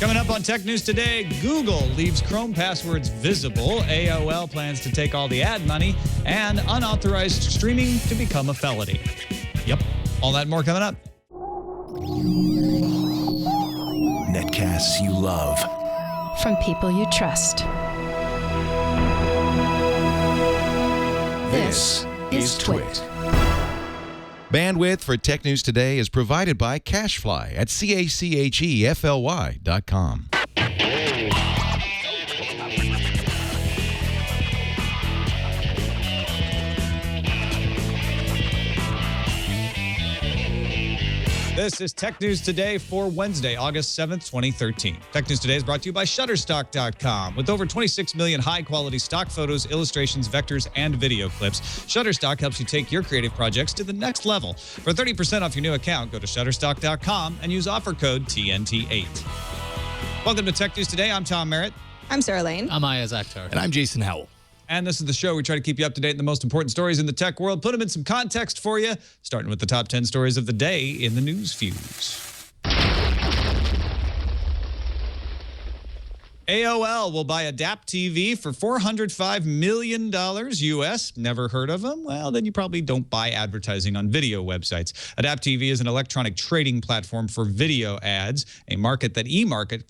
Coming up on Tech News Today, Google leaves Chrome passwords visible, AOL plans to take all the ad money, and unauthorized streaming to become a felony. Yep, all that and more coming up. Netcasts you love. From people you trust. This is Twit. Bandwidth for Tech News Today is provided by CacheFly at CACHEFLY.com. This is Tech News Today for Wednesday, August 7th, 2013. Tech News Today is brought to you by Shutterstock.com. With over 26 million high-quality stock photos, illustrations, vectors, and video clips, Shutterstock helps you take your creative projects to the next level. For 30% off your new account, go to Shutterstock.com and use offer code TNT8. Welcome to Tech News Today. I'm Tom Merritt. I'm Sarah Lane. I'm Ayaz Akhtar. And I'm Jason Howell. And this is the show. We try to keep you up to date on the most important stories in the tech world, put them in some context for you, starting with the top 10 stories of the day in the news fuse. AOL will buy Adapt TV for $405 million US. Never heard of them? Well, then you probably don't buy advertising on video websites. Adapt TV is an electronic trading platform for video ads, a market that eMarket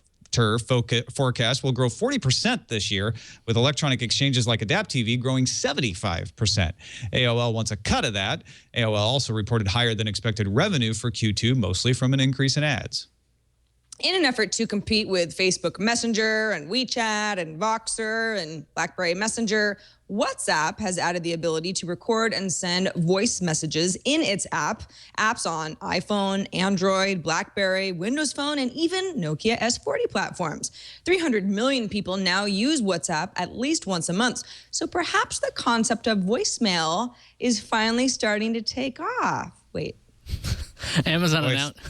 forecast will grow 40% this year, with electronic exchanges like Adapt TV growing 75%. AOL wants a cut of that. AOL also reported higher than expected revenue for Q2, mostly from an increase in ads. In an effort to compete with Facebook Messenger and WeChat and Voxer and BlackBerry Messenger, WhatsApp has added the ability to record and send voice messages in its apps on iPhone, Android, BlackBerry, Windows Phone, and even Nokia S40 platforms. 300 million people now use WhatsApp at least once a month. So perhaps the concept of voicemail is finally starting to take off. Wait. Amazon announced.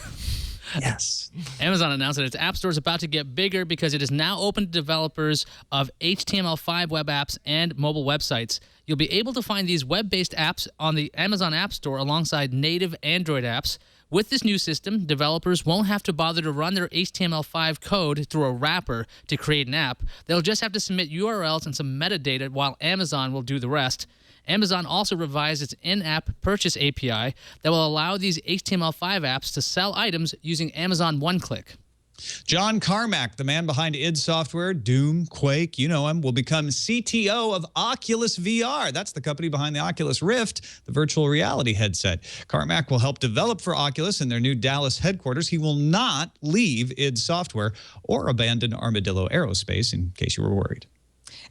Yes. Amazon announced that its App Store is about to get bigger because it is now open to developers of HTML5 web apps and mobile websites. You'll be able to find these web-based apps on the Amazon App Store alongside native Android apps. With this new system, developers won't have to bother to run their HTML5 code through a wrapper to create an app. They'll just have to submit URLs and some metadata while Amazon will do the rest. Amazon also revised its in-app purchase API that will allow these HTML5 apps to sell items using Amazon One-Click. John Carmack, the man behind id Software, Doom, Quake, you know him, will become CTO of Oculus VR. That's the company behind the Oculus Rift, the virtual reality headset. Carmack will help develop for Oculus in their new Dallas headquarters. He will not leave id Software or abandon Armadillo Aerospace, in case you were worried.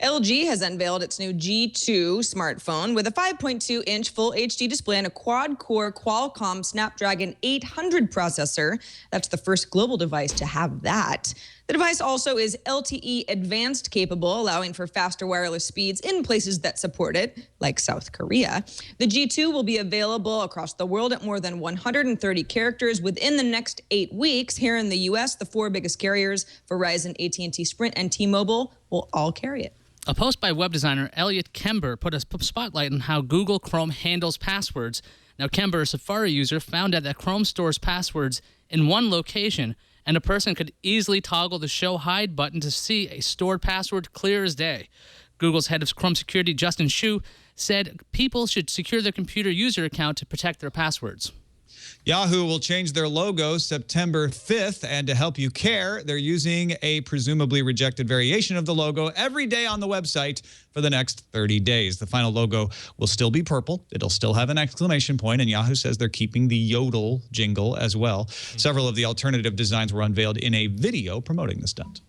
LG has unveiled its new G2 smartphone with a 5.2-inch Full HD display and a quad-core Qualcomm Snapdragon 800 processor. That's the first global device to have that. The device also is LTE advanced capable, allowing for faster wireless speeds in places that support it, like South Korea. The G2 will be available across the world at more than 130 characters within the next 8 weeks. Here in the U.S., the 4 biggest carriers, Verizon, AT&T, Sprint, and T-Mobile, will all carry it. A post by web designer Elliot Kember put a spotlight on how Google Chrome handles passwords. Now, Kember, a Safari user, found out that Chrome stores passwords in one location, and a person could easily toggle the Show Hide button to see a stored password clear as day. Google's head of Chrome security, Justin Shu, said people should secure their computer user account to protect their passwords. Yahoo will change their logo September 5th, and to help you care, they're using a presumably rejected variation of the logo every day on the website for the next 30 days. The final logo will still be purple. It'll still have an exclamation point, and Yahoo says they're keeping the Yodel jingle as well. Several of the alternative designs were unveiled in a video promoting the stunt.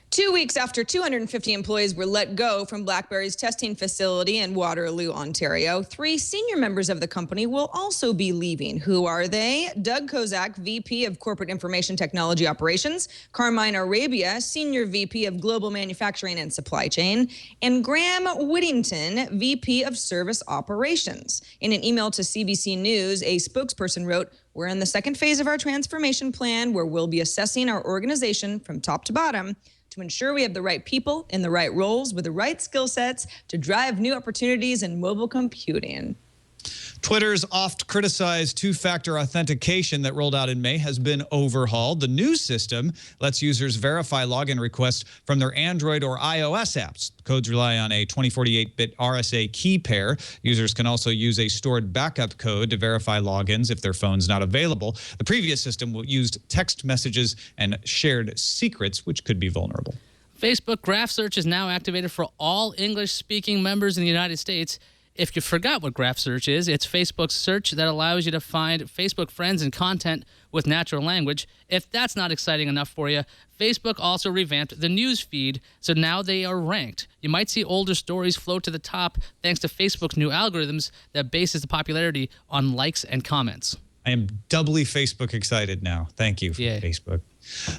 2 weeks after 250 employees were let go from BlackBerry's testing facility in Waterloo, Ontario, 3 senior members of the company will also be leaving. Who are they? Doug Kozak, VP of Corporate Information Technology Operations, Carmine Arabia, Senior VP of Global Manufacturing and Supply Chain, and Graham Whittington, VP of Service Operations. In an email to CBC News, a spokesperson wrote, "We're in the second phase of our transformation plan where we'll be assessing our organization from top to bottom to ensure we have the right people in the right roles with the right skill sets to drive new opportunities in mobile computing." Twitter's oft-criticized two-factor authentication that rolled out in May has been overhauled. The new system lets users verify login requests from their Android or iOS apps. Codes rely on a 2048-bit RSA key pair. Users can also use a stored backup code to verify logins if their phone's not available. The previous system used text messages and shared secrets, which could be vulnerable. Facebook Graph Search is now activated for all English-speaking members in the United States. If you forgot what Graph Search is, it's Facebook's search that allows you to find Facebook friends and content with natural language. If that's not exciting enough for you, Facebook also revamped the news feed, so now they are ranked. You might see older stories float to the top thanks to Facebook's new algorithms that bases the popularity on likes and comments. I am doubly Facebook excited now. Thank you, Facebook.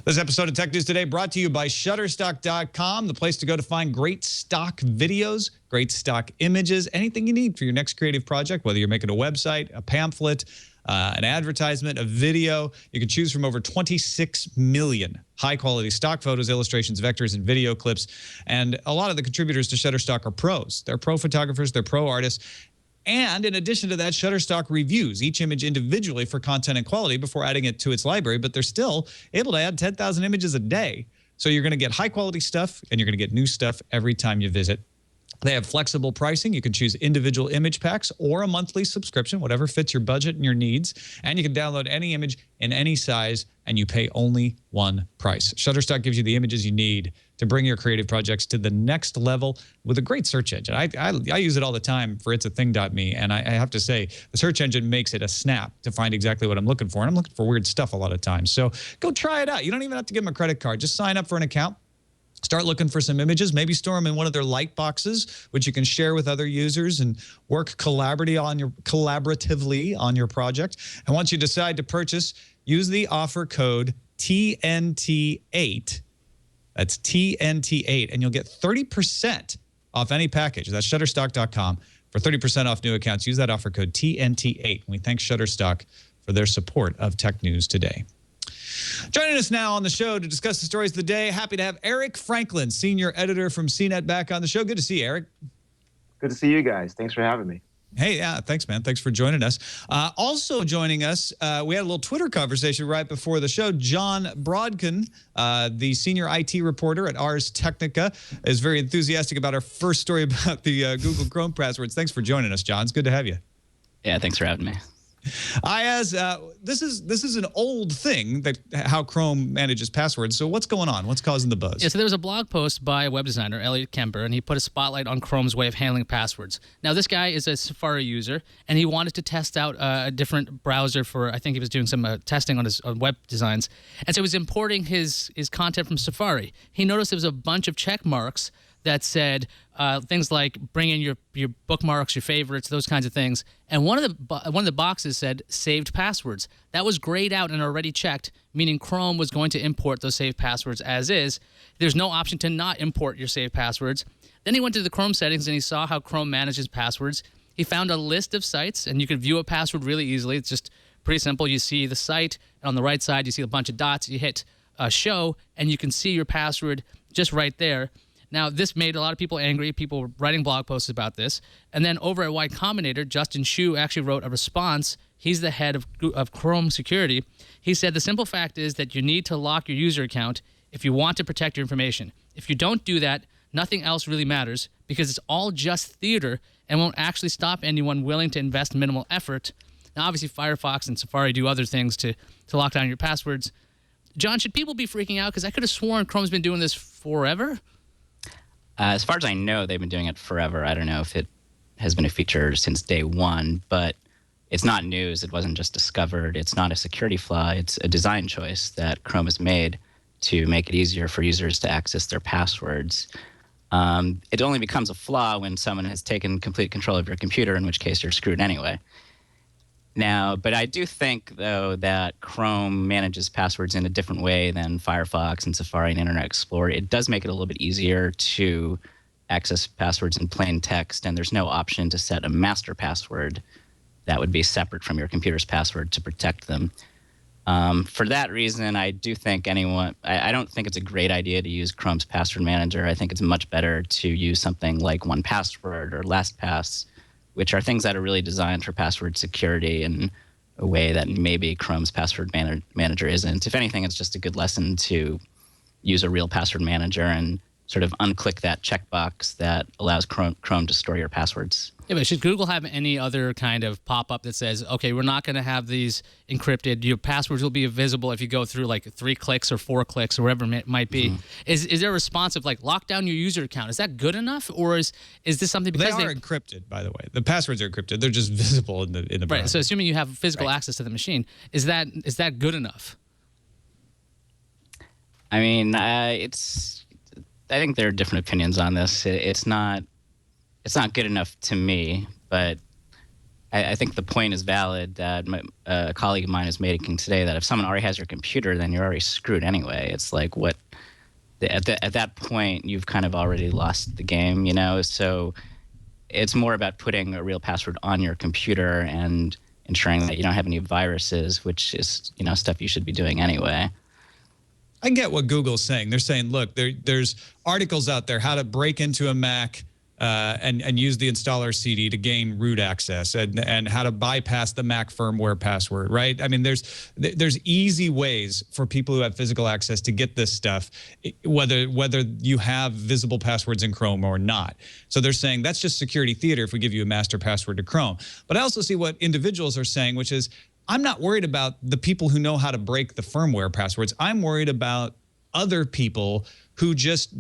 This episode of Tech News Today brought to you by Shutterstock.com, the place to go to find great stock videos, great stock images, anything you need for your next creative project, whether you're making a website, a pamphlet, an advertisement, a video. You can choose from over 26 million high-quality stock photos, illustrations, vectors, and video clips. And a lot of the contributors to Shutterstock are pros. They're pro photographers, they're pro artists. And in addition to that, Shutterstock reviews each image individually for content and quality before adding it to its library, but they're still able to add 10,000 images a day. So you're going to get high-quality stuff, and you're going to get new stuff every time you visit. They have flexible pricing. You can choose individual image packs or a monthly subscription, whatever fits your budget and your needs. And you can download any image in any size, and you pay only one price. Shutterstock gives you the images you need to bring your creative projects to the next level with a great search engine. I use it all the time for it'sathing.me, and I have to say, the search engine makes it a snap to find exactly what I'm looking for. And I'm looking for weird stuff a lot of times. So go try it out. You don't even have to give them a credit card. Just sign up for an account. Start looking for some images, maybe store them in one of their light boxes, which you can share with other users and work collaboratively on your project. And once you decide to purchase, use the offer code TNT8. That's TNT8, and you'll get 30% off any package. That's Shutterstock.com. For 30% off new accounts, use that offer code TNT8. And we thank Shutterstock for their support of Tech News Today. Joining us now on the show to discuss the stories of the day, happy to have Eric Franklin, senior editor from CNET, back on the show. Good to see you, Eric. Good to see you guys. Thanks for having me. Hey, yeah, thanks, man. Thanks for joining us. Also joining us, we had a little Twitter conversation right before the show. John Brodkin, the senior IT reporter at Ars Technica, is very enthusiastic about our first story about the Google Chrome passwords. Thanks for joining us, John. It's good to have you. Yeah, thanks for having me. This is an old thing, that how Chrome manages passwords. So what's going on? What's causing the buzz? Yeah, so there was a blog post by a web designer, Elliot Kemper, and he put a spotlight on Chrome's way of handling passwords. Now, this guy is a Safari user, and he wanted to test out a different browser for, I think he was doing some testing on his web designs. And so he was importing his content from Safari. He noticed there was a bunch of check marks that said things like bring in your bookmarks, your favorites, those kinds of things. And one of the boxes said saved passwords. That was grayed out and already checked, meaning Chrome was going to import those saved passwords as is. There's no option to not import your saved passwords. Then he went to the Chrome settings and he saw how Chrome manages passwords. He found a list of sites, and you can view a password really easily. It's just pretty simple. You see the site, and on the right side you see a bunch of dots. You hit show, and you can see your password just right there. Now, this made a lot of people angry, people writing blog posts about this. And then over at Y Combinator, Justin Shu actually wrote a response. He's the head of Chrome security. He said the simple fact is that you need to lock your user account if you want to protect your information. If you don't do that, nothing else really matters because it's all just theater and won't actually stop anyone willing to invest minimal effort. Now, obviously, Firefox and Safari do other things to lock down your passwords. John, should people be freaking out? Because I could have sworn Chrome's been doing this forever. As far as I know, they've been doing it forever. I don't know if it has been a feature since day one, but it's not news. It wasn't just discovered. It's not a security flaw. It's a design choice that Chrome has made to make it easier for users to access their passwords. It only becomes a flaw when someone has taken complete control of your computer, in which case you're screwed anyway. Now, but I do think, though, that Chrome manages passwords in a different way than Firefox and Safari and Internet Explorer. It does make it a little bit easier to access passwords in plain text, and there's no option to set a master password that would be separate from your computer's password to protect them. For that reason, I do think I don't think it's a great idea to use Chrome's password manager. I think it's much better to use something like 1Password or LastPass, which are things that are really designed for password security in a way that maybe Chrome's password manager isn't. If anything, it's just a good lesson to use a real password manager and sort of unclick that checkbox that allows Chrome to store your passwords. Yeah, but should Google have any other kind of pop-up that says, okay, we're not going to have these encrypted, your passwords will be visible if you go through like 3 clicks or 4 clicks or whatever it might be. Is there a response of like lock down your user account? Is that good enough, or is this something because they are encrypted, by the way. The passwords are encrypted. They're just visible in the browser. Right. So assuming you have physical access to the machine, is that good enough? I mean, I think there are different opinions on this. It's not good enough to me, but I think the point is valid that a colleague of mine is making today, that if someone already has your computer, then you're already screwed anyway. It's like at that point, you've kind of already lost the game, you know? So it's more about putting a real password on your computer and ensuring that you don't have any viruses, which is, you know, stuff you should be doing anyway. I get what Google's saying. They're saying, look, there's articles out there how to break into a Mac and use the installer CD to gain root access, and how to bypass the Mac firmware password, right? I mean, there's easy ways for people who have physical access to get this stuff, whether you have visible passwords in Chrome or not. So they're saying that's just security theater if we give you a master password to Chrome. But I also see what individuals are saying, which is, I'm not worried about the people who know how to break the firmware passwords. I'm worried about other people who just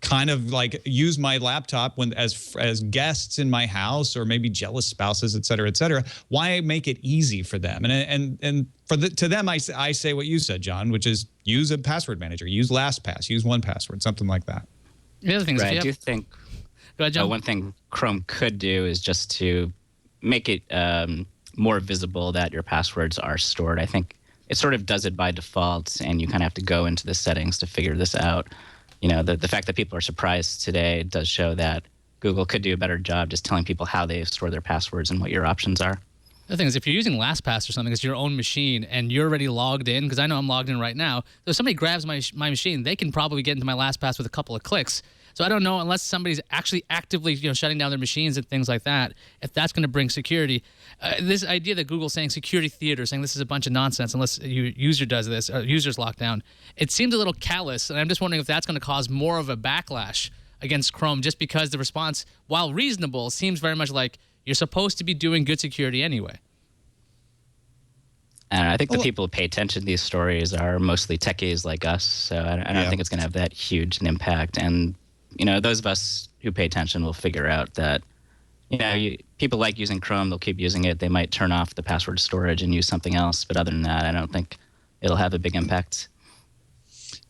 kind of like use my laptop as guests in my house, or maybe jealous spouses, et cetera, et cetera. Why make it easy for them? And to them, I say what you said, John, which is use a password manager, use LastPass, use 1Password, something like that. The other thing is, right, I do think one thing Chrome could do is just to make it more visible that your passwords are stored. I think it sort of does it by default, and you kind of have to go into the settings to figure this out. You know, the fact that people are surprised today does show that Google could do a better job just telling people how they store their passwords and what your options are. The thing is, if you're using LastPass or something, it's your own machine, and you're already logged in, because I know I'm logged in right now. So if somebody grabs my machine, they can probably get into my LastPass with a couple of clicks. So I don't know, unless somebody's actually actively, you know, shutting down their machines and things like that, if that's going to bring security. This idea that Google's saying security theater, saying this is a bunch of nonsense unless your user does this, or user's locked down, it seems a little callous, and I'm just wondering if that's going to cause more of a backlash against Chrome, just because the response, while reasonable, seems very much like you're supposed to be doing good security anyway. And I think the people who pay attention to these stories are mostly techies like us, so I don't think it's going to have that huge an impact. And you know, those of us who pay attention will figure out that, you know, people like using Chrome, they'll keep using it. They might turn off the password storage and use something else. But other than that, I don't think it'll have a big impact.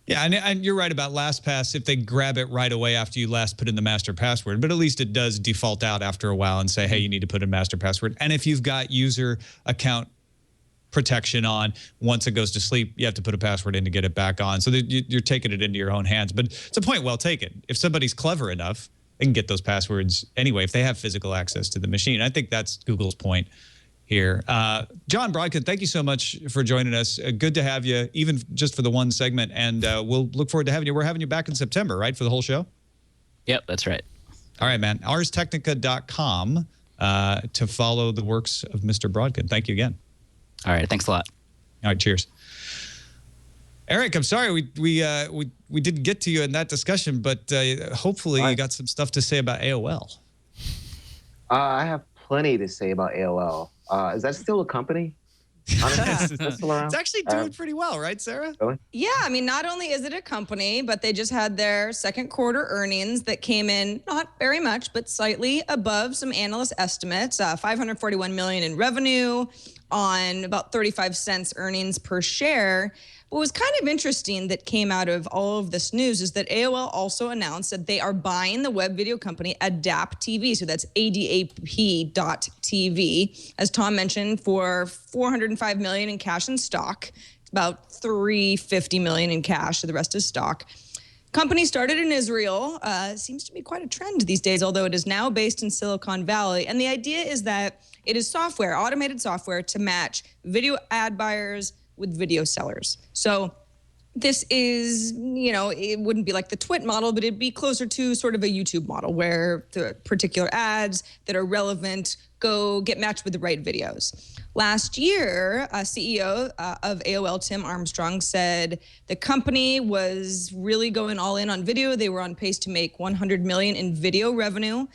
Yeah, and you're right about LastPass if they grab it right away after you last put in the master password. But at least it does default out after a while and say, hey, you need to put in master password. And if you've got user account protection on, once it goes to sleep, you have to put a password in to get it back on. So you're taking it into your own hands. But it's a point well taken. If somebody's clever enough, they can get those passwords anyway if they have physical access to the machine. I think that's Google's point here. John Brodkin, thank you so much for joining us. Good to have you, even just for the one segment. And we'll look forward to having you. We're having you back in September, right, for the whole show? Yep, that's right. All right, man. ArsTechnica.com to follow the works of Mr. Brodkin. Thank you again. All right, thanks a lot. All right, cheers. Eric, I'm sorry we didn't get to you in that discussion, but hopefully you got some stuff to say about AOL. I have plenty to say about AOL. Is that still a company? It's actually doing pretty well, right, Sarah? Really? Yeah, I mean, not only is it a company, but they just had their second quarter earnings that came in not very much, but slightly above some analyst estimates. $541 million in revenue on about 35 cents earnings per share. What was kind of interesting that came out of all of this news is that AOL also announced that they are buying the web video company Adapt TV. So that's ADAP.TV, as Tom mentioned, for $405 million in cash and stock. It's about $350 million in cash. So the rest is stock. Company started in Israel. Seems to be quite a trend these days, although it is now based in Silicon Valley. And the idea is that it is software, automated software, to match video ad buyers with video sellers. So This is, it wouldn't be like the Twit model, but it'd be closer to sort of a YouTube model where the particular ads that are relevant go get matched with the right videos. Last year, CEO of AOL, Tim Armstrong, said the company was really going all in on video. They were on pace to make $100 million in video revenue.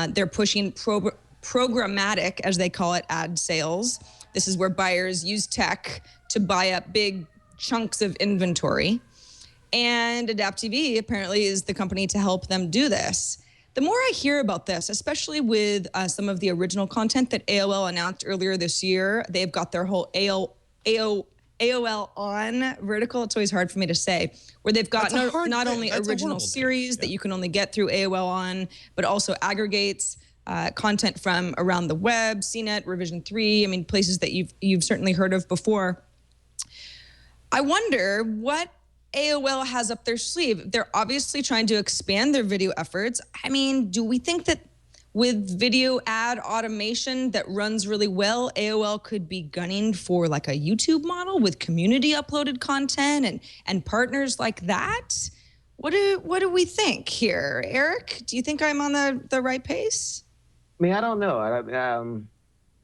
They're pushing programmatic, as they call it, ad sales. This is where buyers use tech to buy up big chunks of inventory. And Adapt TV apparently is the company to help them do this. The more I hear about this, especially with some of the original content that AOL announced earlier this year, they've got their whole AOL on vertical. It's always hard for me to say, where they've got not only original series that you can only get through AOL on, but also aggregates content from around the web, CNET, Revision 3, I mean, places that you've certainly heard of before. I wonder what AOL has up their sleeve. They're obviously trying to expand their video efforts. I mean, do we think that with video ad automation that runs really well, AOL could be gunning for like a YouTube model with community uploaded content and partners like that? What do we think here? Eric, do you think I'm on the right pace? I mean, I don't know. I mean,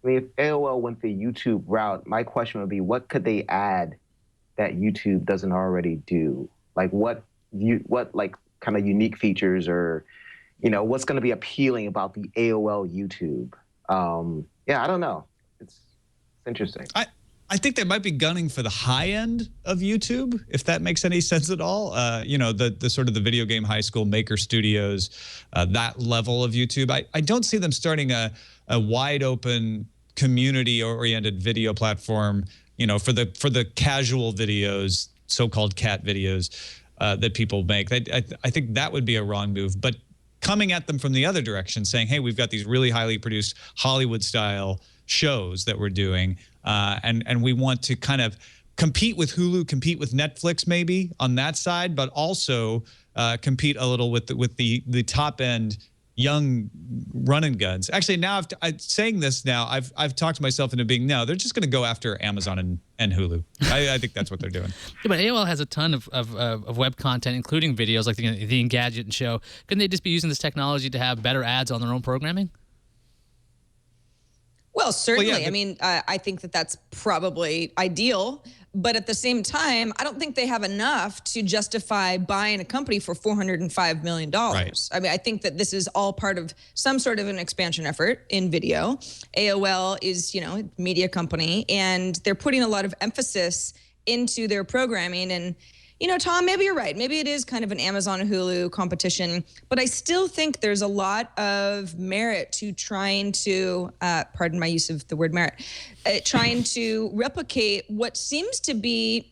if AOL went the YouTube route, my question would be, what could they add that YouTube doesn't already do? Like what like kind of unique features, or what's going to be appealing about the AOL YouTube? Yeah, I don't know. It's interesting. I think they might be gunning for the high end of YouTube, if that makes any sense at all. The sort of the video game high school maker studios, that level of YouTube. I don't see them starting a wide open community oriented video platform, for the casual videos, so-called cat videos that people make. I think that would be a wrong move. But coming at them from the other direction, saying, hey, we've got these really highly produced Hollywood-style shows that we're doing, and we want to kind of compete with Hulu, compete with Netflix maybe on that side, but also compete a little with the top-end young run and guns. Actually, now saying this now, I've talked myself into being, no, they're just going to go after Amazon and Hulu. I think that's what they're doing. Yeah, but AOL has a ton of web content, including videos like the Engadget show. Couldn't they just be using this technology to have better ads on their own programming? Well, certainly. Well, yeah, I mean, I think that's probably ideal. But at the same time, I don't think they have enough to justify buying a company for $405 million. Right. I mean, I think that this is all part of some sort of an expansion effort in video. AOL is, a media company, and they're putting a lot of emphasis into their programming. And, Tom, maybe you're right. Maybe it is kind of an Amazon Hulu competition, but I still think there's a lot of merit to trying to, pardon my use of the word merit, trying to replicate what seems to be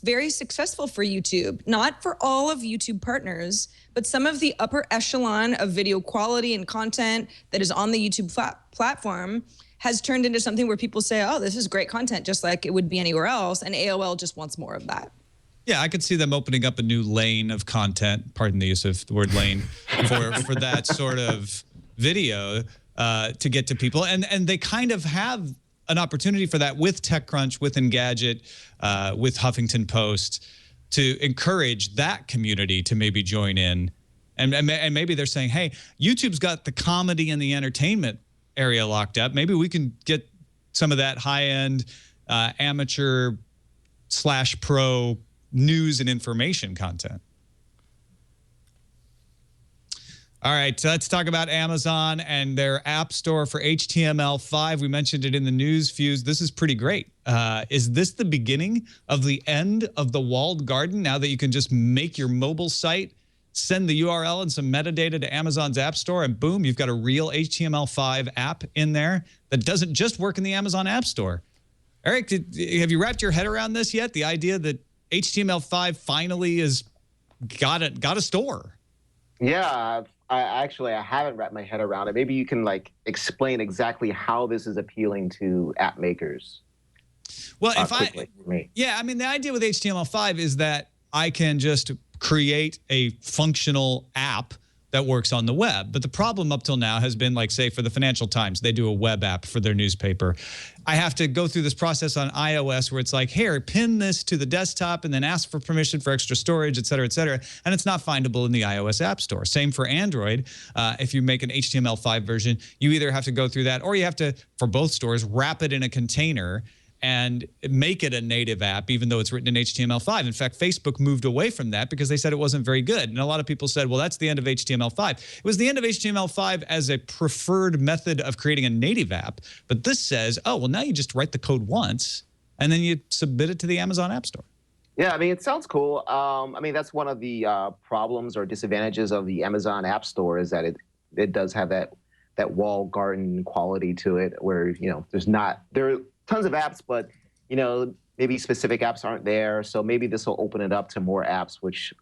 very successful for YouTube. Not for all of YouTube partners, but some of the upper echelon of video quality and content that is on the YouTube platform has turned into something where people say, oh, this is great content, just like it would be anywhere else, and AOL just wants more of that. Yeah, I could see them opening up a new lane of content, pardon the use of the word lane, for that sort of video to get to people. And they kind of have an opportunity for that with TechCrunch, with Engadget, with Huffington Post, to encourage that community to maybe join in. And maybe they're saying, hey, YouTube's got the comedy and the entertainment area locked up. Maybe we can get some of that high-end amateur/pro news and information content. All right, so let's talk about Amazon and their app store for HTML5. We mentioned it in the news fuse. This is pretty great. Is this the beginning of the end of the walled garden, now that you can just make your mobile site, send the URL and some metadata to Amazon's app store, and boom, you've got a real HTML5 app in there that doesn't just work in the Amazon app store? Eric, have you wrapped your head around this yet? The idea that HTML5 finally is got a store. Yeah, I haven't wrapped my head around it. Maybe you can explain exactly how this is appealing to app makers. Well, the idea with HTML5 is that I can just create a functional app that works on the web. But the problem up till now has been, like, say, for the Financial Times, they do a web app for their newspaper. I have to go through this process on iOS where it's like, here, pin this to the desktop and then ask for permission for extra storage, et cetera, and it's not findable in the iOS App Store. Same for Android. If you make an HTML5 version, you either have to go through that or you have to, for both stores, wrap it in a container and make it a native app, even though it's written in HTML5. In fact, Facebook moved away from that because they said it wasn't very good. And a lot of people said, well, that's the end of HTML5. It was the end of HTML5 as a preferred method of creating a native app. But this says, oh, well, now you just write the code once, and then you submit it to the Amazon App Store. Yeah, I mean, it sounds cool. I mean, that's one of the problems or disadvantages of the Amazon App Store is that it does have that walled garden quality to it where, you know, there are tons of apps, but, you know, maybe specific apps aren't there. So maybe this will open it up to more apps, which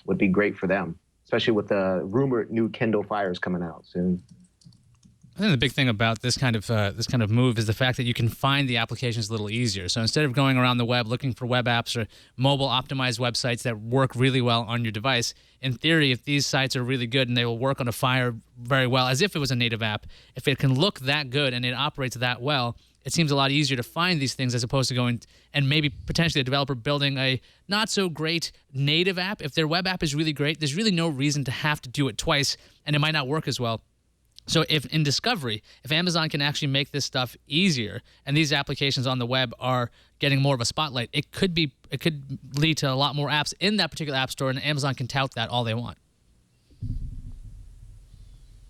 would be great for them, especially with the rumored new Kindle Fires coming out soon. I think the big thing about this kind of move is the fact that you can find the applications a little easier. So instead of going around the web looking for web apps or mobile optimized websites that work really well on your device, in theory, if these sites are really good and they will work on a Fire very well, as if it was a native app, if it can look that good and it operates that well, it seems a lot easier to find these things as opposed to going and maybe potentially a developer building a not so great native app. If their web app is really great, there's really no reason to have to do it twice, and it might not work as well. So if in discovery, if Amazon can actually make this stuff easier and these applications on the web are getting more of a spotlight, it could lead to a lot more apps in that particular app store, and Amazon can tout that all they want.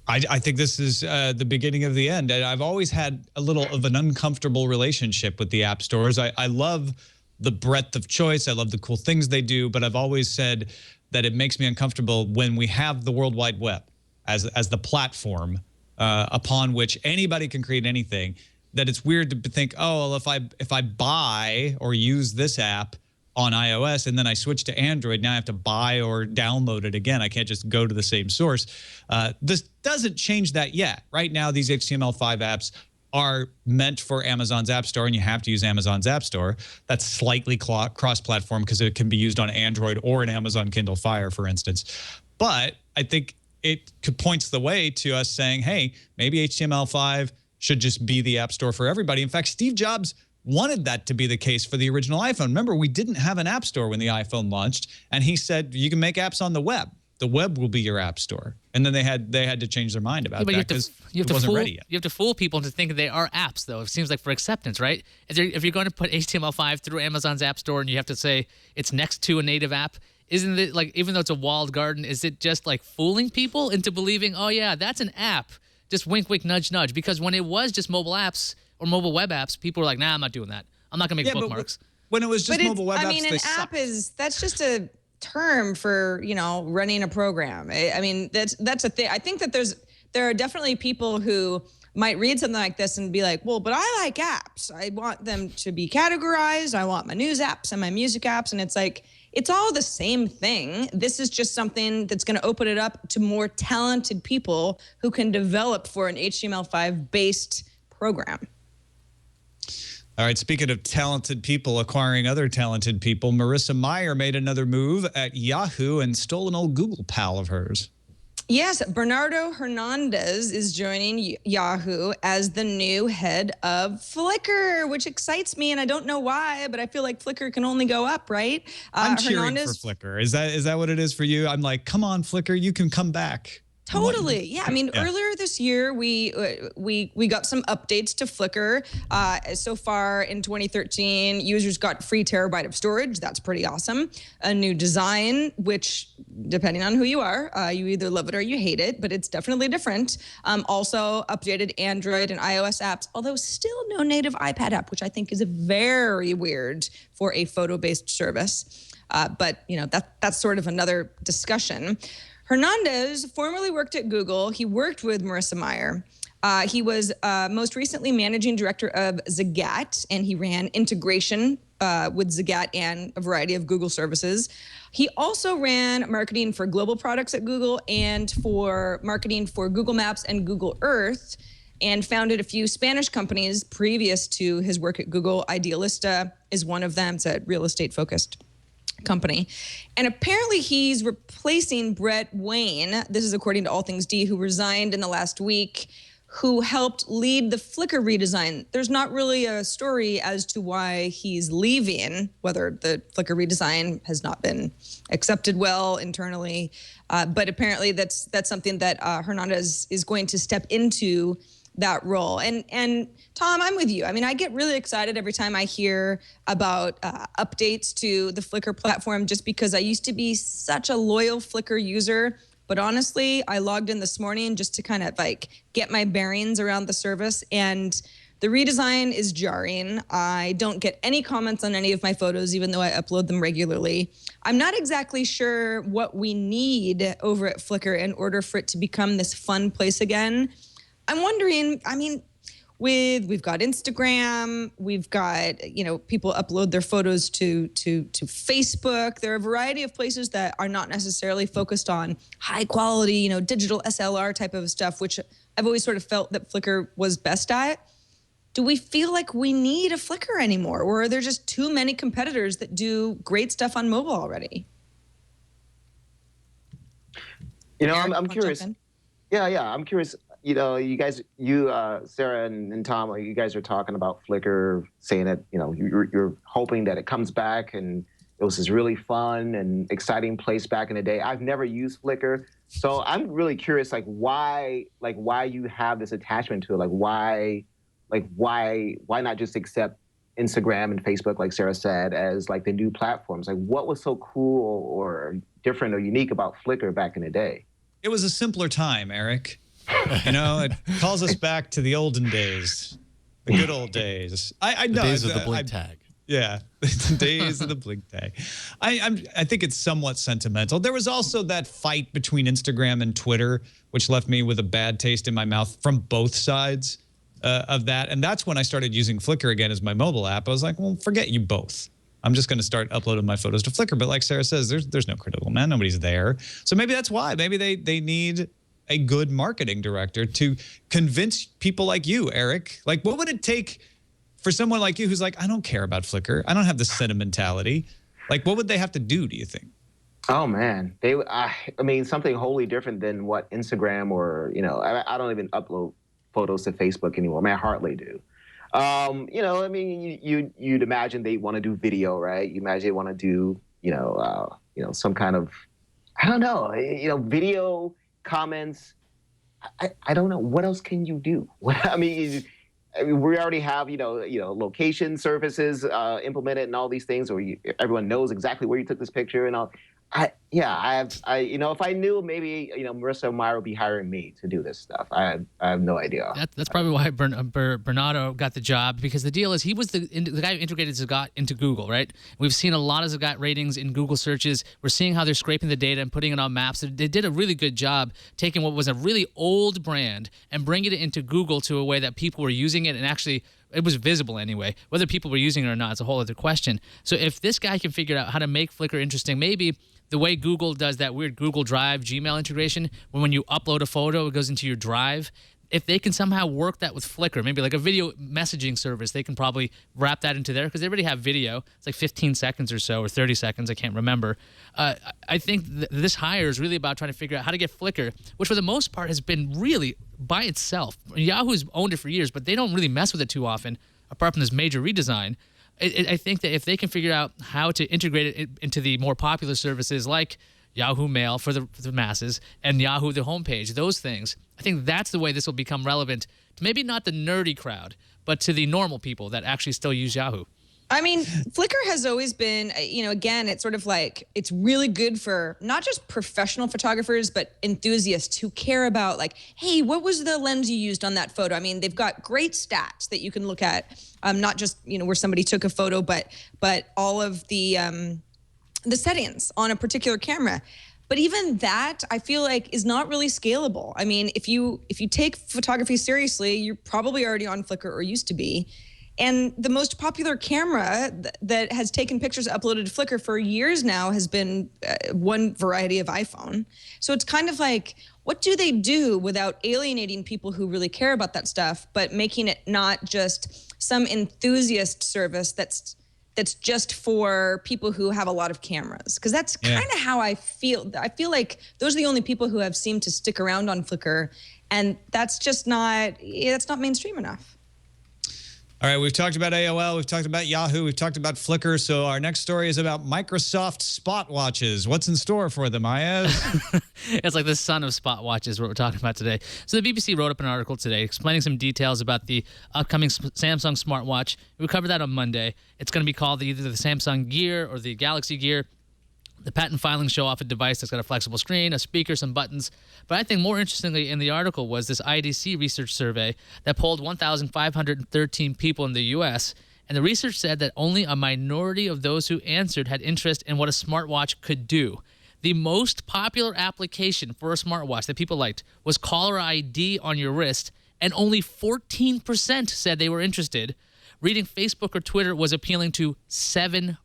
I think this is the beginning of the end. And I've always had a little of an uncomfortable relationship with the app stores. I love the breadth of choice. I love the cool things they do, but I've always said that it makes me uncomfortable when we have the World Wide Web as the platform upon which anybody can create anything, that it's weird to think, oh, well, if I buy or use this app on iOS and then I switch to Android, now I have to buy or download it again. I can't just go to the same source. This doesn't change that yet. Right now, these HTML5 apps are meant for Amazon's App Store, and you have to use Amazon's App Store. That's slightly cross-platform because it can be used on Android or an Amazon Kindle Fire, for instance. But I think it points the way to us saying, hey, maybe HTML5 should just be the App Store for everybody. In fact, Steve Jobs wanted that to be the case for the original iPhone. Remember, we didn't have an App Store when the iPhone launched, and he said, you can make apps on the web. The web will be your App Store. And then they had to change their mind about that because it wasn't ready yet. You have to fool people into thinking they are apps, though. It seems like for acceptance, right? If you're going to put HTML5 through Amazon's App Store and you have to say it's next to a native app, isn't it like, even though it's a walled garden, is it just like fooling people into believing, oh yeah, that's an app? Just wink, wink, nudge, nudge. Because when it was just mobile apps or mobile web apps, people were like, nah, I'm not doing that. I'm not going to make bookmarks. When it was just mobile web apps, I mean, an app that's just a term for, you know, running a program. I mean, that's a thing. I think that there are definitely people who might read something like this and be like, well, but I like apps. I want them to be categorized. I want my news apps and my music apps. And it's like, it's all the same thing. This is just something that's going to open it up to more talented people who can develop for an HTML5 based program. All right, speaking of talented people acquiring other talented people, Marissa Mayer made another move at Yahoo and stole an old Google pal of hers. Yes, Bernardo Hernandez is joining Yahoo as the new head of Flickr, which excites me, and I don't know why, but I feel like Flickr can only go up, right? I'm cheering for Flickr. Is that what it is for you? I'm like, come on, Flickr, you can come back. Totally. Yeah. I mean, earlier this year, we got some updates to Flickr. So far in 2013, users got free terabyte of storage. That's pretty awesome. A new design, which depending on who you are, you either love it or you hate it, but it's definitely different. Also updated Android and iOS apps, although still no native iPad app, which I think is very weird for a photo-based service. But you know, that's sort of another discussion. Hernandez formerly worked at Google. He worked with Marissa Mayer. He was most recently managing director of Zagat, and he ran integration with Zagat and a variety of Google services. He also ran marketing for global products at Google and for marketing for Google Maps and Google Earth, and founded a few Spanish companies previous to his work at Google. Idealista is one of them. It's a real estate focused company. And apparently he's replacing Brett Wayne. This is according to All Things D, who resigned in the last week, who helped lead the Flickr redesign. There's not really a story as to why he's leaving, whether the Flickr redesign has not been accepted well internally. But apparently that's something that Hernandez is going to step into that role. And Tom, I'm with you. I mean, I get really excited every time I hear about updates to the Flickr platform, just because I used to be such a loyal Flickr user. But honestly, I logged in this morning just to kind of like get my bearings around the service, and the redesign is jarring. I don't get any comments on any of my photos, even though I upload them regularly. I'm not exactly sure what we need over at Flickr in order for it to become this fun place again. I'm wondering, I mean, we've got Instagram, we've got, people upload their photos to Facebook. There are a variety of places that are not necessarily focused on high quality, digital SLR type of stuff, which I've always sort of felt that Flickr was best at. Do we feel like we need a Flickr anymore, or are there just too many competitors that do great stuff on mobile already? I'm curious. Yeah, I'm curious. You guys, Sarah and Tom, you guys are talking about Flickr, saying that, you're hoping that it comes back, and it was this really fun and exciting place back in the day. I've never used Flickr, so I'm really curious, why you have this attachment to it? Why not just accept Instagram and Facebook, like Sarah said, as the new platforms? What was so cool or different or unique about Flickr back in the day? It was a simpler time, Eric. It calls us back to the olden days, the good old days. I know. The days of the blink tag. Yeah, the days of the blink tag. I think it's somewhat sentimental. There was also that fight between Instagram and Twitter, which left me with a bad taste in my mouth from both sides of that. And that's when I started using Flickr again as my mobile app. I was like, well, forget you both. I'm just going to start uploading my photos to Flickr. But like Sarah says, there's no critical man. Nobody's there. So maybe that's why. Maybe they need a good marketing director to convince people like you, Eric. What would it take for someone like you who's like, I don't care about Flickr. I don't have the sentimentality. What would they have to do, do you think? Oh, man. I mean, something wholly different than what Instagram or, I don't even upload photos to Facebook anymore. I mean, I hardly do. I mean, you'd imagine they want to do video, right? You imagine they want to do, some kind of, I don't know, video comments. I don't know. What else can you do? I mean, we already have, location services implemented and all these things where everyone knows exactly where you took this picture and all. If I knew, maybe, Marissa and Myra would be hiring me to do this stuff. I have no idea. That's probably why Bernardo got the job, because the deal is he was the guy who integrated Zagat into Google, right? We've seen a lot of Zagat ratings in Google searches. We're seeing how they're scraping the data and putting it on maps. They did a really good job taking what was a really old brand and bringing it into Google to a way that people were using it, and actually it was visible anyway. Whether people were using it or not is a whole other question. So if this guy can figure out how to make Flickr interesting, maybe the way Google does that weird Google Drive Gmail integration, when you upload a photo, it goes into your Drive. If they can somehow work that with Flickr, maybe like a video messaging service, they can probably wrap that into there, because they already have video. It's like 15 seconds or so, or 30 seconds, I can't remember. I think this hire is really about trying to figure out how to get Flickr, which for the most part has been really by itself. Yahoo's owned it for years, but they don't really mess with it too often, apart from this major redesign. I think that if they can figure out how to integrate it into the more popular services like Yahoo Mail for the masses and Yahoo, the homepage, those things, I think that's the way this will become relevant to maybe not the nerdy crowd, but to the normal people that actually still use Yahoo. I mean, Flickr has always been, again, it's sort of it's really good for not just professional photographers, but enthusiasts who care about hey, what was the lens you used on that photo? I mean, they've got great stats that you can look at, not just, where somebody took a photo, but all of the settings on a particular camera. But even that, I feel is not really scalable. I mean, if you take photography seriously, you're probably already on Flickr or used to be. And the most popular camera that has taken pictures uploaded to Flickr for years now has been one variety of iPhone. So it's kind of what do they do without alienating people who really care about that stuff, but making it not just some enthusiast service that's that's just for people who have a lot of cameras, because that's kind of how I feel. I feel like those are the only people who have seemed to stick around on Flickr, and that's just not mainstream enough. All right, we've talked about AOL, we've talked about Yahoo, we've talked about Flickr, so our next story is about Microsoft Spot Watches. What's in store for them, Ayaz? It's like the son of Spot Watches, what we're talking about today. So the BBC wrote up an article today explaining some details about the upcoming Samsung smartwatch. We covered that on Monday. It's going to be called either the Samsung Gear or the Galaxy Gear. The patent filings show off a device that's got a flexible screen, a speaker, some buttons. But I think more interestingly in the article was this IDC research survey that polled 1,513 people in the U.S., and the research said that only a minority of those who answered had interest in what a smartwatch could do. The most popular application for a smartwatch that people liked was caller ID on your wrist, and only 14% said they were interested. Reading Facebook or Twitter was appealing to 7%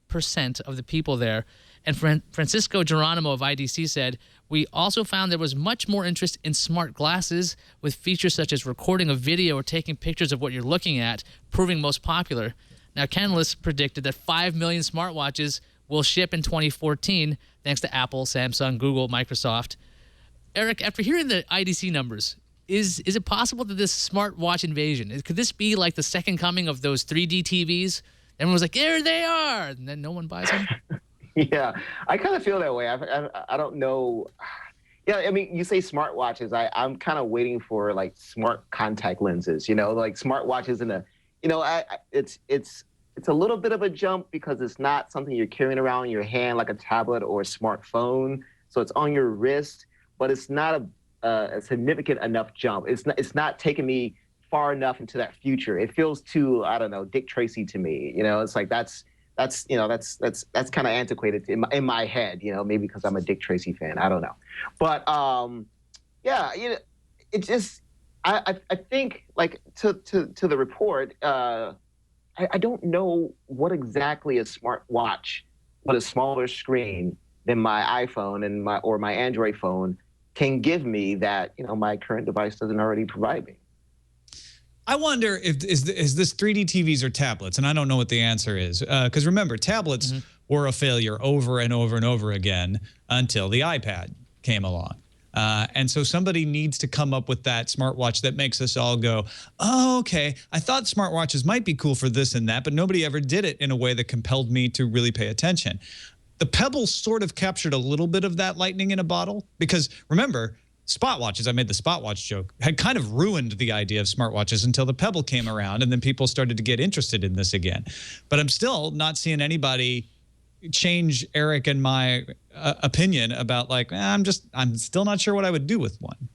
of the people there. And Francisco Geronimo of IDC said, we also found there was much more interest in smart glasses, with features such as recording a video or taking pictures of what you're looking at, proving most popular. Now, Canalys predicted that 5 million smartwatches will ship in 2014, thanks to Apple, Samsung, Google, Microsoft. Eric, after hearing the IDC numbers, is it possible that this smartwatch invasion, could this be like the second coming of those 3D TVs? Everyone was like, there they are, and then no one buys them? Yeah, I kind of feel that way. I don't know. Yeah, I mean, you say smartwatches. I'm kind of waiting for like smart contact lenses. You know, like smartwatches in a, you know, it's a little bit of a jump because it's not something you're carrying around in your hand like a tablet or a smartphone. So it's on your wrist, but it's not a significant enough jump. It's not taking me far enough into that future. It feels too, I don't know, Dick Tracy to me. You know, it's like that's kind of antiquated in my head, you know, maybe because I'm a Dick Tracy fan. I don't know. But, yeah, you know, it just, I think, like, to the report, I don't know what exactly a smartwatch, but a smaller screen than my iPhone and my Android phone can give me that, you know, my current device doesn't already provide me. I wonder if is this 3D TVs or tablets, and I don't know what the answer is. Because remember, tablets were a failure over and over and over again until the iPad came along. And so somebody needs to come up with that smartwatch that makes us all go, oh, okay, I thought smartwatches might be cool for this and that, but nobody ever did it in a way that compelled me to really pay attention. The Pebble sort of captured a little bit of that lightning in a bottle, because remember, Spot watches, I made the Spot watch joke, had kind of ruined the idea of smartwatches until the Pebble came around, and then people started to get interested in this again. But I'm still not seeing anybody change Eric and my opinion about, like, I'm still not sure what I would do with one.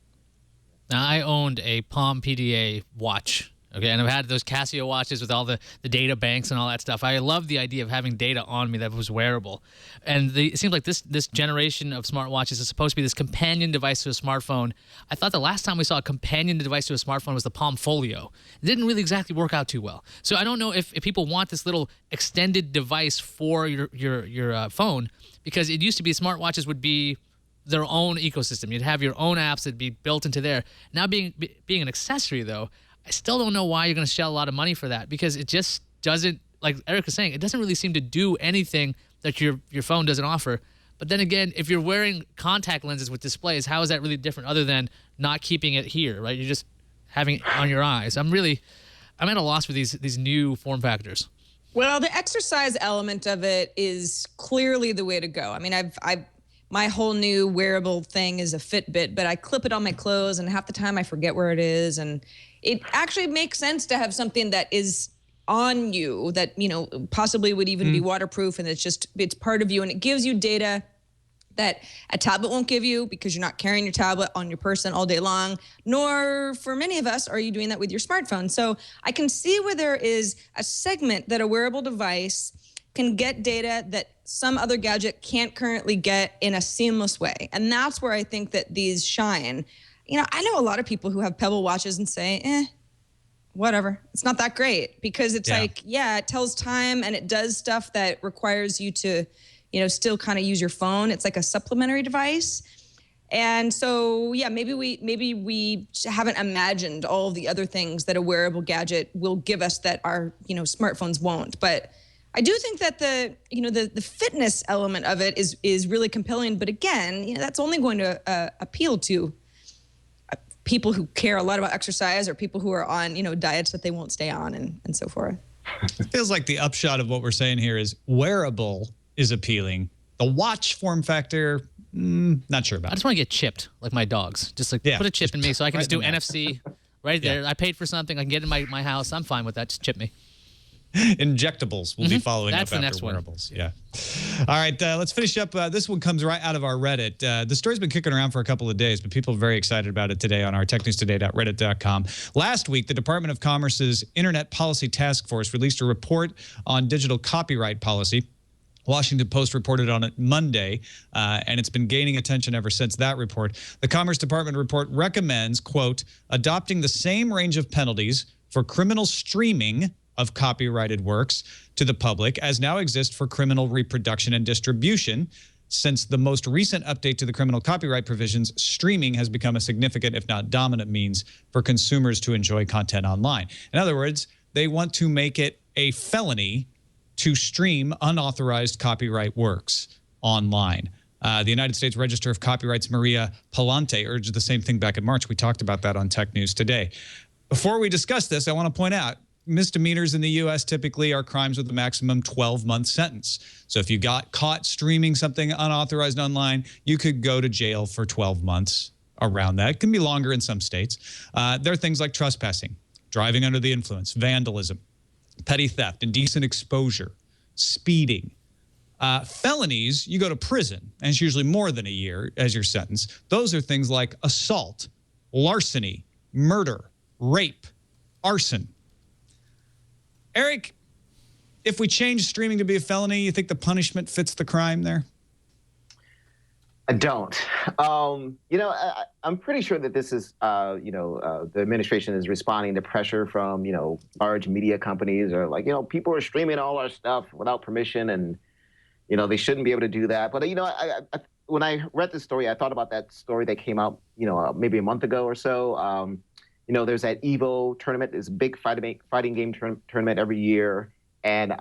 Now, I owned a Palm PDA watch. Okay, and I've had those Casio watches with all the data banks and all that stuff. I love the idea of having data on me that was wearable. And it seems like this generation of smartwatches is supposed to be this companion device to a smartphone. I thought the last time we saw a companion device to a smartphone was the Palm Folio. It didn't really exactly work out too well. So I don't know if people want this little extended device for your phone, because it used to be smartwatches would be their own ecosystem. You'd have your own apps that'd be built into there. Now being an accessory, though, I still don't know why you're going to shell a lot of money for that, because it just doesn't, like Eric was saying, it doesn't really seem to do anything that your phone doesn't offer. But then again, if you're wearing contact lenses with displays, how is that really different other than not keeping it here, right? You're just having it on your eyes. I'm at a loss for these new form factors. Well, the exercise element of it is clearly the way to go. I mean, my whole new wearable thing is a Fitbit, but I clip it on my clothes, and half the time I forget where it is. And it actually makes sense to have something that is on you that, you know, possibly would even be waterproof, and it's part of you, and it gives you data that a tablet won't give you, because you're not carrying your tablet on your person all day long, nor for many of us are you doing that with your smartphone. So I can see where there is a segment that a wearable device can get data that some other gadget can't currently get in a seamless way. And that's where I think that these shine. You know, I know a lot of people who have Pebble watches and say, whatever, it's not that great, because it's it tells time and it does stuff that requires you to, you know, still kind of use your phone. It's like a supplementary device. And so, yeah, maybe we haven't imagined all of the other things that a wearable gadget will give us that our, you know, smartphones won't. But I do think that the fitness element of it is really compelling, but again, that's only going to appeal to people who care a lot about exercise or people who are on diets that they won't stay on and so forth. It feels like the upshot of what we're saying here is wearable is appealing. The watch form factor, not sure about. I just want to get chipped like my dogs. Just like put a chip in me so I can just do NFC right there. I paid for something. I can get in my house. I'm fine with that. Just chip me. Injectables will be following That's up the after next wearables. Yeah. All right, let's finish up. This one comes right out of our Reddit. The story's been kicking around for a couple of days, but people are very excited about it today on our technewstoday.reddit.com. Last week, the Department of Commerce's Internet Policy Task Force released a report on digital copyright policy. Washington Post reported on it Monday, and it's been gaining attention ever since that report. The Commerce Department report recommends, quote, adopting the same range of penalties for criminal streaming of copyrighted works to the public as now exist for criminal reproduction and distribution. Since the most recent update to the criminal copyright provisions, streaming has become a significant, if not dominant, means for consumers to enjoy content online. In other words, they want to make it a felony to stream unauthorized copyright works online. The United States Register of Copyrights, Maria Palante, urged the same thing back in March. We talked about that on Tech News Today. Before we discuss this, I want to point out misdemeanors in the U.S. typically are crimes with a maximum 12-month sentence. So if you got caught streaming something unauthorized online, you could go to jail for 12 months around that. It can be longer in some states. There are things like trespassing, driving under the influence, vandalism, petty theft, indecent exposure, speeding. Felonies, you go to prison, and it's usually more than a year as your sentence. Those are things like assault, larceny, murder, rape, arson. Eric, if we change streaming to be a felony, you think the punishment fits the crime there? I don't. I'm pretty sure that this is, the administration is responding to pressure from, large media companies or people are streaming all our stuff without permission and, they shouldn't be able to do that. But, when I read this story, I thought about that story that came out, maybe a month ago or so. There's that EVO tournament, this big fighting game tournament every year. And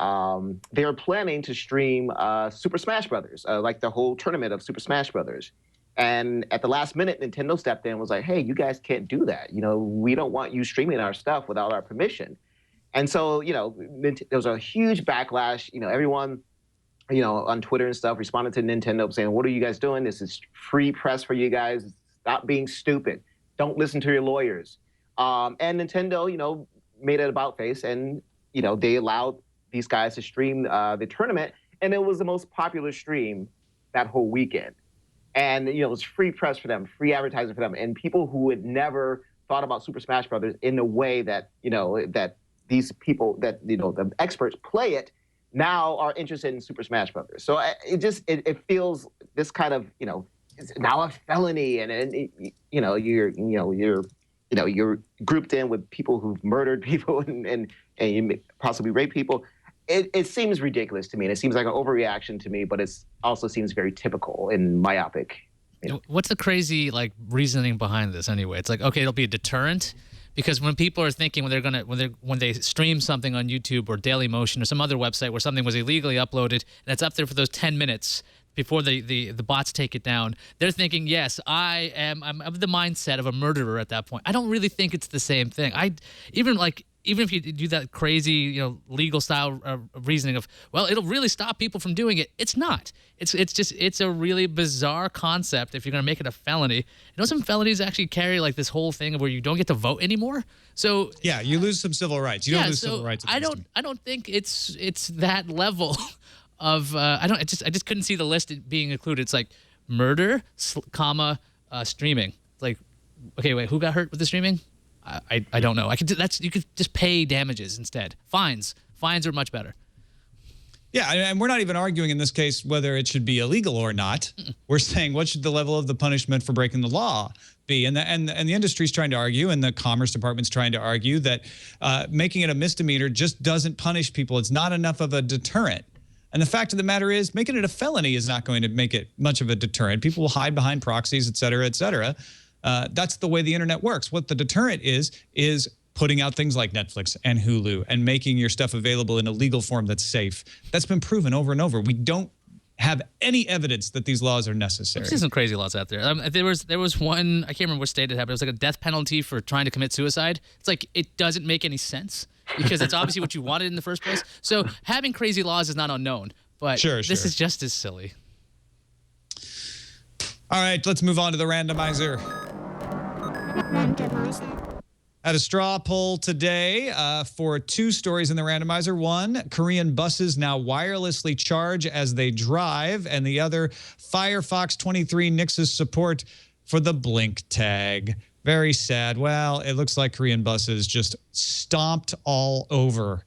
they're planning to stream Super Smash Brothers, like the whole tournament of Super Smash Brothers. And at the last minute, Nintendo stepped in and was like, hey, you guys can't do that. We don't want you streaming our stuff without our permission. And so, there was a huge backlash. Everyone, on Twitter and stuff responded to Nintendo saying, what are you guys doing? This is free press for you guys. Stop being stupid. Don't listen to your lawyers. And Nintendo, made an about face and, they allowed these guys to stream the tournament. And it was the most popular stream that whole weekend. And, it was free press for them, free advertising for them. And people who had never thought about Super Smash Brothers in the way that, that these people, that, the experts play it, now are interested in Super Smash Brothers. So it feels this kind of, it's now a felony. And you're grouped in with people who've murdered people and possibly raped people. It seems ridiculous to me, and it seems like an overreaction to me, but it also seems very typical and myopic. What's the crazy reasoning behind this anyway? It's like, okay, it'll be a deterrent because when people are thinking when they stream something on YouTube or Dailymotion or some other website where something was illegally uploaded and it's up there for those 10 minutes before the bots take it down, they're thinking, yes, I'm of the mindset of a murderer at that point. I don't really think it's the same thing. Even if you do that crazy, legal style reasoning of, well, it'll really stop people from doing it. It's not. It's a really bizarre concept if you're going to make it a felony. Some felonies actually carry this whole thing of where you don't get to vote anymore. So yeah, you lose some civil rights. You don't lose civil rights. I don't think it's that level of I just couldn't see the list being included. It's like murder, streaming. Like, okay, wait, who got hurt with the streaming? I don't know. You could just pay damages instead. Fines are much better. Yeah, and we're not even arguing in this case whether it should be illegal or not. We're saying what should the level of the punishment for breaking the law be, and the industry's trying to argue, and the Commerce Department's trying to argue that making it a misdemeanor just doesn't punish people. It's not enough of a deterrent. And the fact of the matter is, making it a felony is not going to make it much of a deterrent. People will hide behind proxies, et cetera, et cetera. That's the way the internet works. What the deterrent is putting out things like Netflix and Hulu and making your stuff available in a legal form that's safe. That's been proven over and over. We don't have any evidence that these laws are necessary. I've seen some crazy laws out there. There was one, I can't remember what state it had, but it was like a death penalty for trying to commit suicide. It's like, it doesn't make any sense because it's obviously what you wanted in the first place. So having crazy laws is not unknown, but this is just as silly. All right, let's move on to the randomizer. Had a straw poll today for 2 stories in the randomizer. One, Korean buses now wirelessly charge as they drive, and the other, Firefox 23 nixes support for the blink tag. Very sad. Well, it looks like Korean buses just stomped all over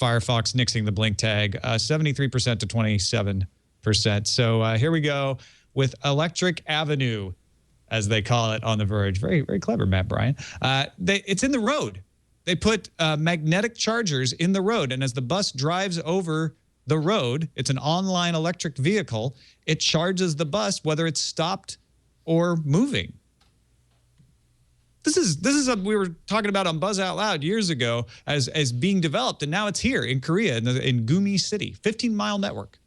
Firefox nixing the blink tag, 73% to 27%. So here we go with Electric Avenue, as they call it on The Verge. Very, very clever, Matt Bryan. It's in the road. They put magnetic chargers in the road, and as the bus drives over the road, it's an online electric vehicle. It charges the bus whether it's stopped or moving. This is what we were talking about on Buzz Out Loud years ago as being developed, and now it's here in Korea in Gumi City, 15-mile network.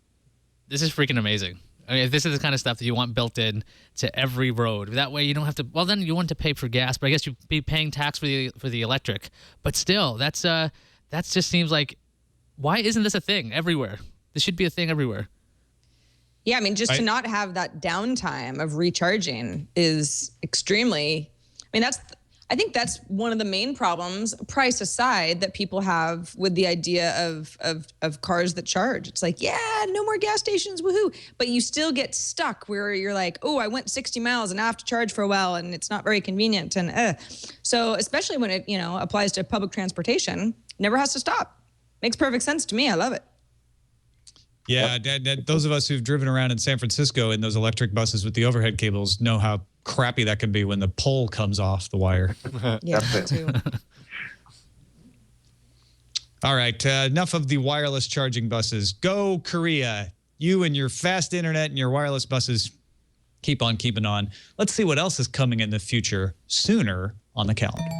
This is freaking amazing. I mean, this is the kind of stuff that you want built in to every road. That way you don't have to, well, then you want to pay for gas, but I guess you'd be paying tax for the electric. But still, that just seems like, why isn't this a thing everywhere? This should be a thing everywhere. Yeah, I mean, just to not have that downtime of recharging is extremely, I mean, I think that's one of the main problems, price aside, that people have with the idea of cars that charge. It's like, yeah, no more gas stations, woohoo. But you still get stuck where you're like, oh, I went 60 miles and I have to charge for a while and it's not very convenient. And so especially when it, applies to public transportation, never has to stop. Makes perfect sense to me. I love it. Yeah, those of us who've driven around in San Francisco in those electric buses with the overhead cables know how crappy that can be when the pole comes off the wire. Yeah, too. All right, enough of the wireless charging buses. Go Korea. You and your fast internet and your wireless buses keep on keeping on. Let's see what else is coming in the future sooner on the calendar.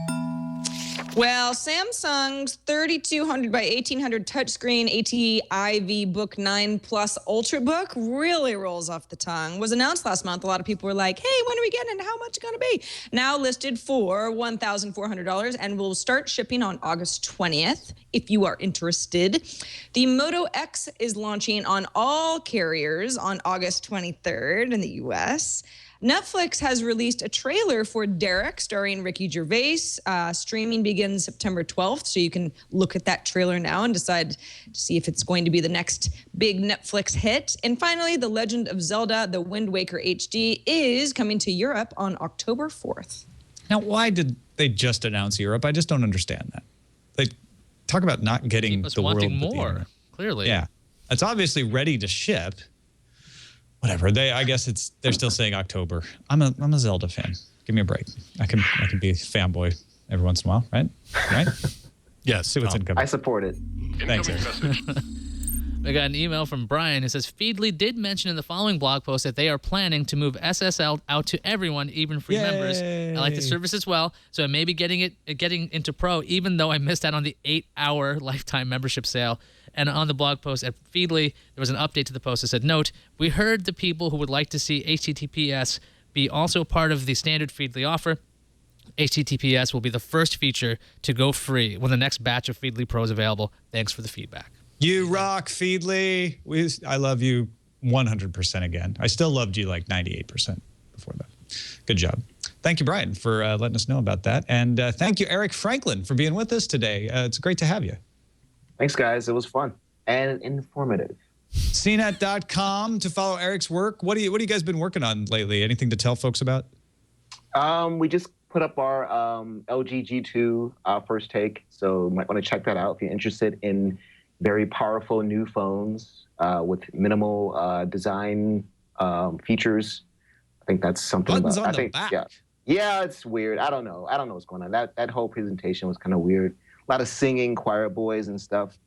Well, Samsung's 3200 by 1800 touchscreen ATIV Book 9 Plus Ultrabook really rolls off the tongue. Was announced last month. A lot of people were like, hey, when are we getting it? How much is it going to be? Now listed for $1,400 and will start shipping on August 20th if you are interested. The Moto X is launching on all carriers on August 23rd in the U.S. Netflix has released a trailer for Derek starring Ricky Gervais. Streaming begins September 12th, so you can look at that trailer now and decide to see if it's going to be the next big Netflix hit. And finally, The Legend of Zelda: The Wind Waker HD is coming to Europe on October 4th. Now, why did they just announce Europe? I just don't understand that. They talk about not getting the world wanting more, clearly. Yeah. It's obviously ready to ship. Whatever. I guess they're still saying October. I'm a Zelda fan. Give me a break. I can be a fanboy every once in a while, right? Right? Yes. See what's incoming. I support it. Thanks, Eric. We got an email from Brian who says, Feedly did mention in the following blog post that they are planning to move SSL out to everyone, even free members. I like the service as well, so I may be getting into Pro, even though I missed out on the 8-hour lifetime membership sale. And on the blog post at Feedly, there was an update to the post that said, note, we heard the people who would like to see HTTPS be also part of the standard Feedly offer. HTTPS will be the first feature to go free when the next batch of Feedly Pro is available. Thanks for the feedback. You rock, Feedly. I love you 100% again. I still loved you like 98% before that. Good job. Thank you, Brian, for letting us know about that. And thank you, Eric Franklin, for being with us today. It's great to have you. Thanks, guys. It was fun and informative. CNET.com to follow Eric's work. What have you guys been working on lately? Anything to tell folks about? We just put up our LG G2 first take, so you might want to check that out if you're interested in very powerful new phones with minimal design features. I think that's something. Buttons on the back. Yeah, it's weird. I don't know what's going on. That whole presentation was kind of weird. A lot of singing, choir boys and stuff.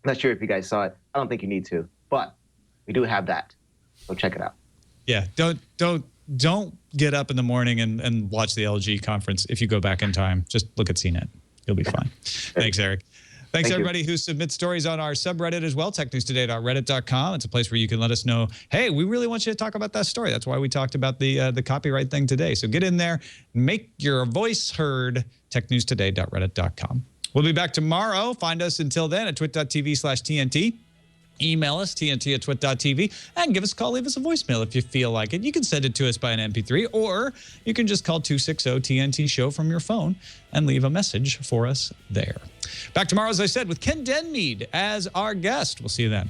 Not sure if you guys saw it. I don't think you need to, but we do have that. So check it out. Yeah, don't get up in the morning and watch the LG conference if you go back in time. Just look at CNET. You'll be fine. Thanks, Eric. Thanks, everybody who submits stories on our subreddit as well, technewstoday.reddit.com. It's a place where you can let us know, hey, we really want you to talk about that story. That's why we talked about the copyright thing today. So get in there, make your voice heard, technewstoday.reddit.com. We'll be back tomorrow. Find us until then at twit.tv/TNT. Email us, tnt@twit.tv, and give us a call. Leave us a voicemail if you feel like it. You can send it to us by an MP3, or you can just call 260-TNT-SHOW from your phone and leave a message for us there. Back tomorrow, as I said, with Ken Denmead as our guest. We'll see you then.